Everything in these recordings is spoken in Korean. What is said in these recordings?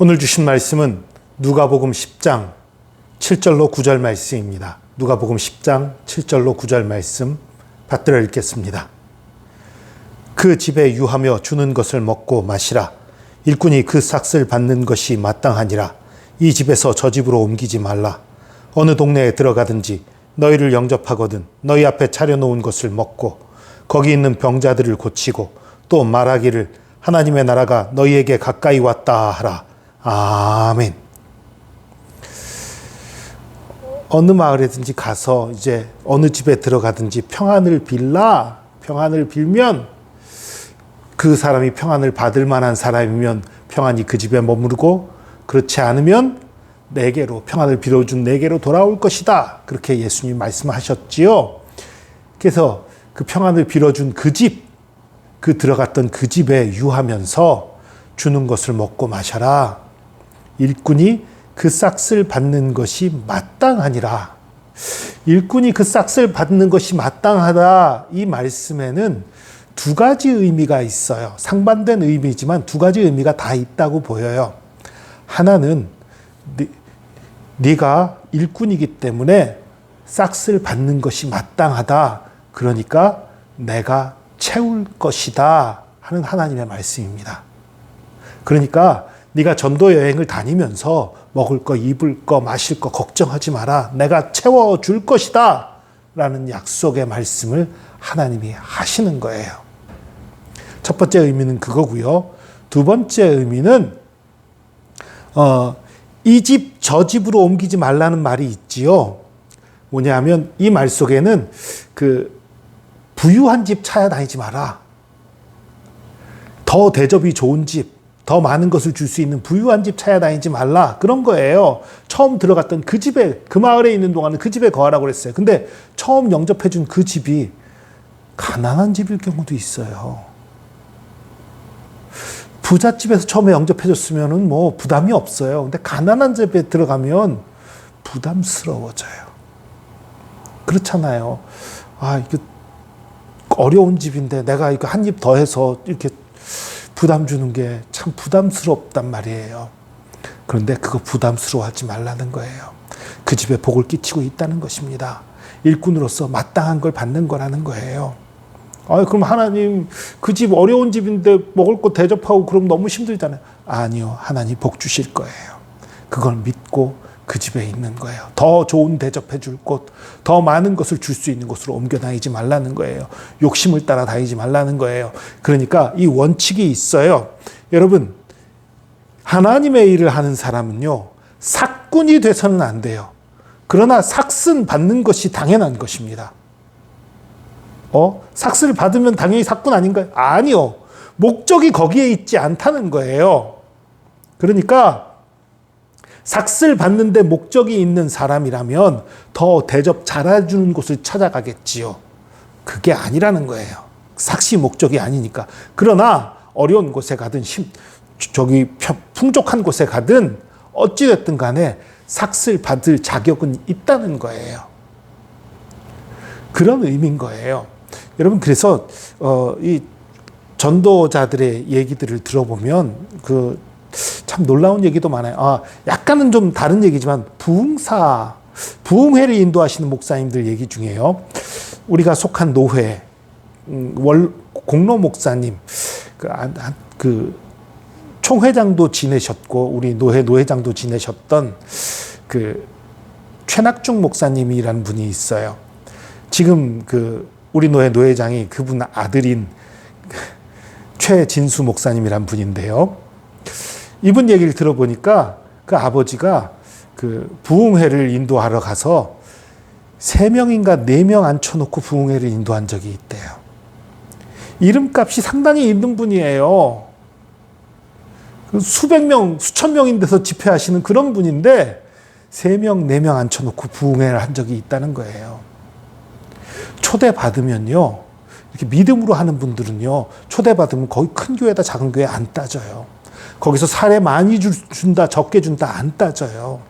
오늘 주신 말씀은 누가복음 10장 7절로 9절 말씀입니다. 누가복음 10장 7절로 9절 말씀 받들어 읽겠습니다. 그 집에 유하며 주는 것을 먹고 마시라. 일꾼이 그 삭슬 받는 것이 마땅하니라. 이 집에서 저 집으로 옮기지 말라. 어느 동네에 들어가든지 너희를 영접하거든 너희 앞에 차려놓은 것을 먹고 거기 있는 병자들을 고치고 또 말하기를 하나님의 나라가 너희에게 가까이 왔다 하라. 아멘. 어느 마을에든지 가서 이제 어느 집에 들어가든지 평안을 빌라. 평안을 빌면 그 사람이 평안을 받을 만한 사람이면 평안이 그 집에 머무르고 그렇지 않으면 내게로 평안을 빌어준 내게로 돌아올 것이다. 그렇게 예수님 말씀하셨지요. 그래서 그 평안을 빌어준 그 집, 그 들어갔던 그 집에 유하면서 주는 것을 먹고 마셔라. 일꾼이 그 삭슬 받는 것이 마땅하니라. 일꾼이 그 삭슬 받는 것이 마땅하다. 이 말씀에는 두 가지 의미가 있어요. 상반된 의미지만 두 가지 의미가 다 있다고 보여요. 하나는 네가 일꾼이기 때문에 삭슬 받는 것이 마땅하다. 그러니까 내가 채울 것이다 하는 하나님의 말씀입니다. 그러니까 네가 전도 여행을 다니면서 먹을 거, 입을 거, 마실 거 걱정하지 마라. 내가 채워줄 것이다 라는 약속의 말씀을 하나님이 하시는 거예요. 첫 번째 의미는 그거고요. 두 번째 의미는 이 집, 저 집으로 옮기지 말라는 말이 있지요. 뭐냐면 이 말 속에는 그 부유한 집 찾아다니지 마라. 더 대접이 좋은 집, 더 많은 것을 줄 수 있는 부유한 집 찾아다니지 말라. 그런 거예요. 처음 들어갔던 그 집에, 그 마을에 있는 동안은 그 집에 거하라고 그랬어요. 근데 처음 영접해준 그 집이 가난한 집일 경우도 있어요. 부잣집에서 처음에 영접해줬으면 뭐 부담이 없어요. 근데 가난한 집에 들어가면 부담스러워져요. 그렇잖아요. 아, 이거 어려운 집인데 내가 이거 한 입 더 해서 이렇게 부담 주는 게 참 부담스럽단 말이에요. 그런데 그거 부담스러워하지 말라는 거예요. 그 집에 복을 끼치고 있다는 것입니다. 일꾼으로서 마땅한 걸 받는 거라는 거예요. 그럼 하나님 그 집 어려운 집인데 먹을 거 대접하고 그럼 너무 힘들잖아요. 아니요. 하나님 복 주실 거예요. 그걸 믿고 그 집에 있는 거예요. 더 좋은 대접해 줄 곳, 더 많은 것을 줄 수 있는 곳으로 옮겨 다니지 말라는 거예요. 욕심을 따라 다니지 말라는 거예요. 그러니까 이 원칙이 있어요. 여러분, 하나님의 일을 하는 사람은요, 삭군이 돼서는 안 돼요. 그러나 삭슨 받는 것이 당연한 것입니다. 삭스를 받으면 당연히 삭군 아닌가요? 아니요. 목적이 거기에 있지 않다는 거예요. 그러니까 삭슬 받는데 목적이 있는 사람이라면 더 대접 잘해주는 곳을 찾아가겠지요. 그게 아니라는 거예요. 삭시 목적이 아니니까. 그러나 어려운 곳에 가든 풍족한 곳에 가든 어찌됐든 간에 삭슬 받을 자격은 있다는 거예요. 그런 의미인 거예요. 여러분, 그래서 이 전도자들의 얘기들을 들어보면 참 놀라운 얘기도 많아요. 약간은 좀 다른 얘기지만 부흥회를 인도하시는 목사님들 얘기 중에요. 우리가 속한 노회, 공로 목사님, 그 총회장도 지내셨고 우리 노회장도 지내셨던 그 최낙중 목사님이라는 분이 있어요. 지금 우리 노회장이 그분 아들인 최진수 목사님이란 분인데요. 이분 얘기를 들어보니까 그 아버지가 그 부흥회를 인도하러 가서 3명인가 4명 앉혀놓고 부흥회를 인도한 적이 있대요. 이름값이 상당히 있는 분이에요. 수백 명, 수천 명인 데서 집회하시는 그런 분인데 3명, 4명 앉혀놓고 부흥회를 한 적이 있다는 거예요. 초대받으면요, 이렇게 믿음으로 하는 분들은요, 초대받으면 거의 큰 교회다 작은 교회 안 따져요. 거기서 사례 많이 준다, 적게 준다 안 따져요.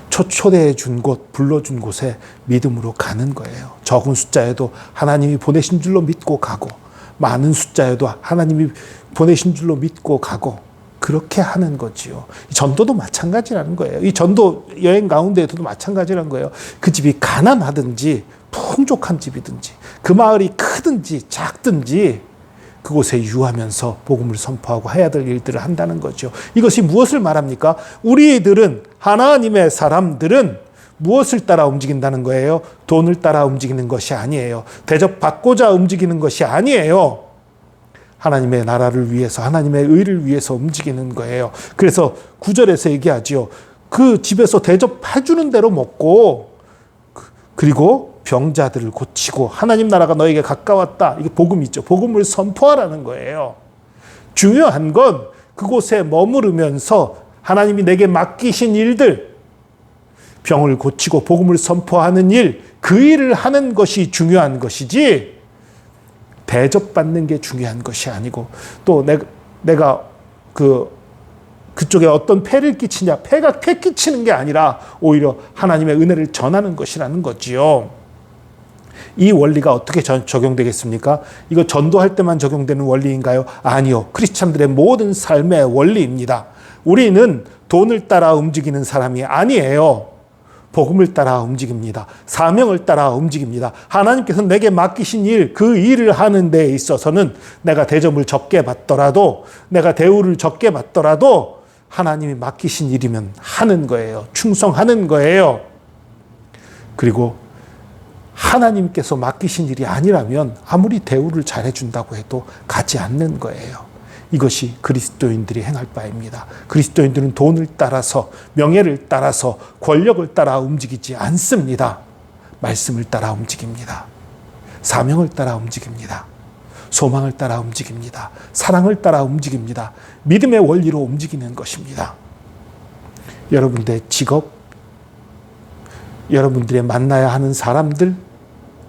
초대해 준 곳, 불러준 곳에 믿음으로 가는 거예요. 적은 숫자에도 하나님이 보내신 줄로 믿고 가고, 많은 숫자에도 하나님이 보내신 줄로 믿고 가고, 그렇게 하는 거지요. 전도도 마찬가지라는 거예요. 이 전도 여행 가운데에도 마찬가지라는 거예요. 그 집이 가난하든지 풍족한 집이든지 그 마을이 크든지 작든지 그곳에 유하면서 복음을 선포하고 해야 될 일들을 한다는 거죠. 이것이 무엇을 말합니까? 우리들은, 하나님의 사람들은 무엇을 따라 움직인다는 거예요? 돈을 따라 움직이는 것이 아니에요. 대접받고자 움직이는 것이 아니에요. 하나님의 나라를 위해서, 하나님의 의를 위해서 움직이는 거예요. 그래서 9절에서 얘기하지요. 그 집에서 대접해주는 대로 먹고, 그리고 병자들을 고치고 하나님 나라가 너에게 가까웠다. 이게 복음이죠. 복음을 선포하라는 거예요. 중요한 건 그곳에 머무르면서 하나님이 내게 맡기신 일들, 병을 고치고 복음을 선포하는 일, 그 일을 하는 것이 중요한 것이지 대접받는 게 중요한 것이 아니고, 또 내가 그쪽에 어떤 폐를 끼치냐, 폐 끼치는 게 아니라 오히려 하나님의 은혜를 전하는 것이라는 거지요. 이 원리가 어떻게 적용되겠습니까? 이거 전도할 때만 적용되는 원리인가요? 아니요. 크리스찬들의 모든 삶의 원리입니다. 우리는 돈을 따라 움직이는 사람이 아니에요. 복음을 따라 움직입니다. 사명을 따라 움직입니다. 하나님께서 내게 맡기신 일, 그 일을 하는 데 있어서는 내가 대접을 적게 받더라도, 내가 대우를 적게 받더라도 하나님이 맡기신 일이면 하는 거예요. 충성하는 거예요. 그리고 하나님께서 맡기신 일이 아니라면 아무리 대우를 잘해준다고 해도 가지 않는 거예요. 이것이 그리스도인들이 행할 바입니다. 그리스도인들은 돈을 따라서, 명예를 따라서, 권력을 따라 움직이지 않습니다. 말씀을 따라 움직입니다. 사명을 따라 움직입니다. 소망을 따라 움직입니다. 사랑을 따라 움직입니다. 믿음의 원리로 움직이는 것입니다. 여러분들의 직업, 여러분들의 만나야 하는 사람들,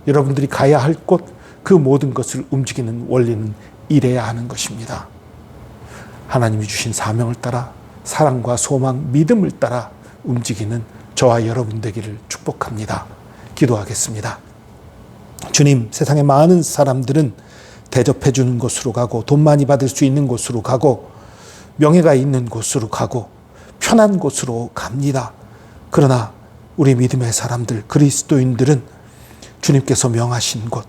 여러분들이 가야 할 곳, 그 모든 것을 움직이는 원리는 이래야 하는 것입니다. 하나님이 주신 사명을 따라, 사랑과 소망, 믿음을 따라 움직이는 저와 여러분 되기를 축복합니다. 기도하겠습니다. 주님, 세상의 많은 사람들은 대접해 주는 곳으로 가고, 돈 많이 받을 수 있는 곳으로 가고, 명예가 있는 곳으로 가고, 편한 곳으로 갑니다. 그러나 우리 믿음의 사람들, 그리스도인들은 주님께서 명하신 곳,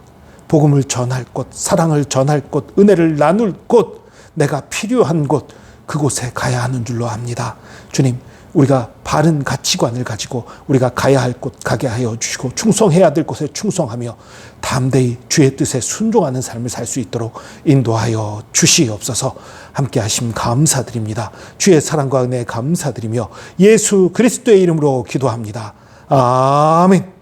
복음을 전할 곳, 사랑을 전할 곳, 은혜를 나눌 곳, 내가 필요한 곳, 그곳에 가야 하는 줄로 압니다. 주님, 우리가 바른 가치관을 가지고 우리가 가야 할 곳 가게 하여 주시고, 충성해야 될 곳에 충성하며 담대히 주의 뜻에 순종하는 삶을 살 수 있도록 인도하여 주시옵소서. 함께 하심 감사드립니다. 주의 사랑과 은혜 감사드리며 예수 그리스도의 이름으로 기도합니다. 아멘.